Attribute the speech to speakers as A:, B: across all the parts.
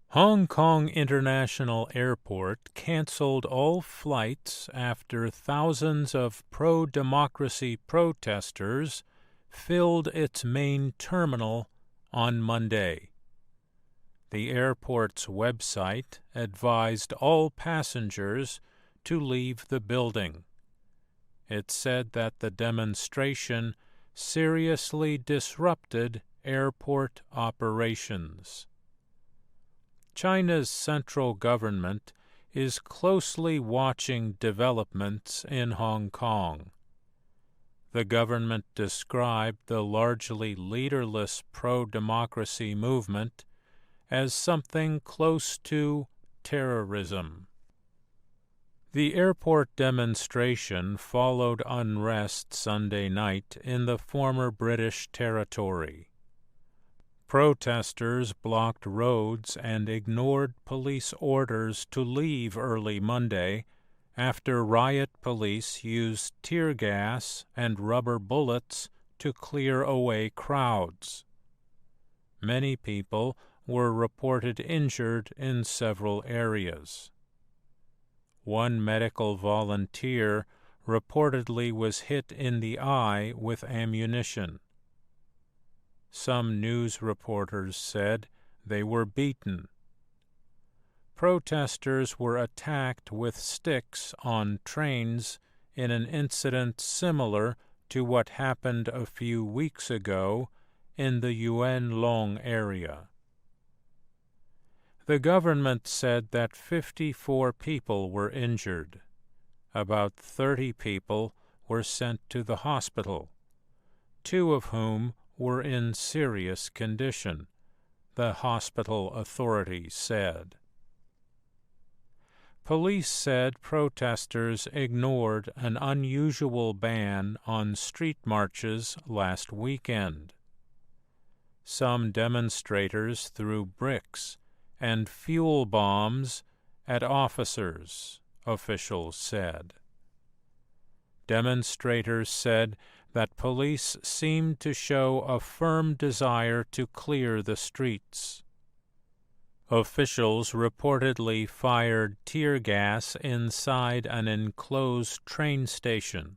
A: Hong Kong International Airport canceled all flights after thousands of pro-democracy protesters filled its main terminal on Monday. The airport's website advised all passengers to leave the building. It said that the demonstration seriously disrupted airport operations. China's central government is closely watching developments in Hong Kong. The government described the largely leaderless pro-democracy movement as something close to terrorism. The airport demonstration followed unrest Sunday night in the former British territory. Protesters blocked roads and ignored police orders to leave early Monday after riot police used tear gas and rubber bullets to clear away crowds. Many people were reported injured in several areas. One medical volunteer reportedly was hit in the eye with ammunition. Some news reporters said they were beaten. Protesters were attacked with sticks on trains in an incident similar to what happened a few weeks ago in the Yuen Long area. The government said that 54 people were injured. About 30 people were sent to the hospital, 2 of whom were in serious condition, the hospital authorities said. Police said protesters ignored an unusual ban on street marches last weekend. Some demonstrators threw bricks and fuel bombs at officers, officials said. Demonstrators said that police seemed to show a firm desire to clear the streets. Officials reportedly fired tear gas inside an enclosed train station.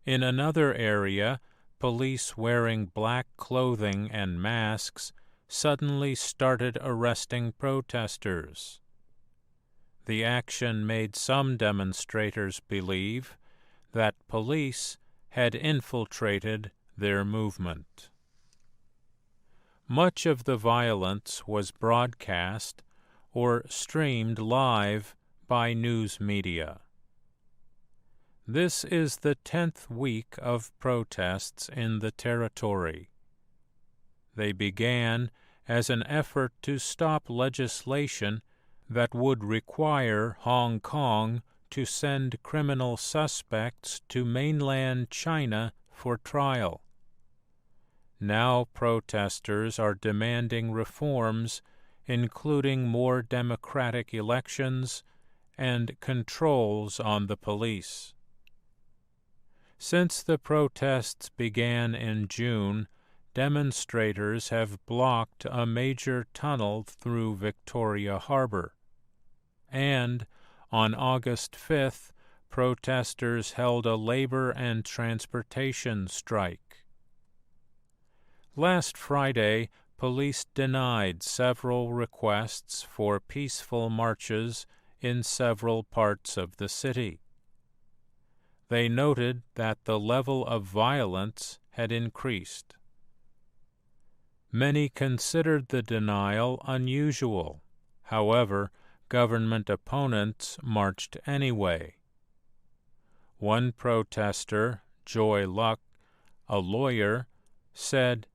A: In another area, police wearing black clothing and masks suddenly started arresting protesters. The action made some demonstrators believe that police had infiltrated their movement. Much of the violence was broadcast or streamed live by news media. This is the 10th week of protests in the territory. They began as an effort to stop legislation that would require Hong Kong to send criminal suspects to mainland China for trial. Now protesters are demanding reforms, including more democratic elections and controls on the police. Since the protests began in June, demonstrators have blocked a major tunnel through Victoria Harbor, and on August 5th, protesters held a labor and transportation strike. Last Friday, police denied several requests for peaceful marches in several parts of the city. They noted that the level of violence had increased. Many considered the denial unusual. However, government opponents marched anyway. One protester, Joy Luck, a lawyer, said,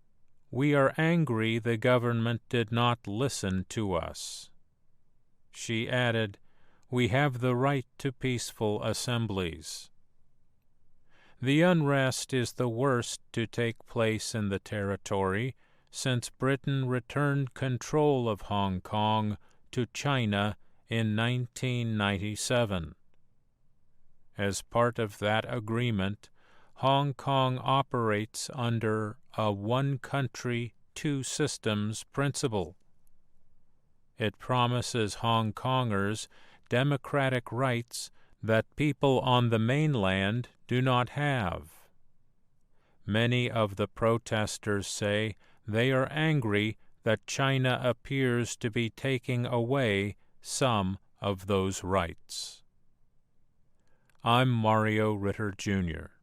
A: "We are angry the government did not listen to us." She added, "We have the right to peaceful assemblies." The unrest is the worst to take place in the territory since Britain returned control of Hong Kong to China in 1997. As part of that agreement, Hong Kong operates under a one country, two systems principle. It promises Hong Kongers democratic rights that people on the mainland do not have. Many of the protesters say they are angry that China appears to be taking away some of those rights. I'm Mario Ritter, Jr.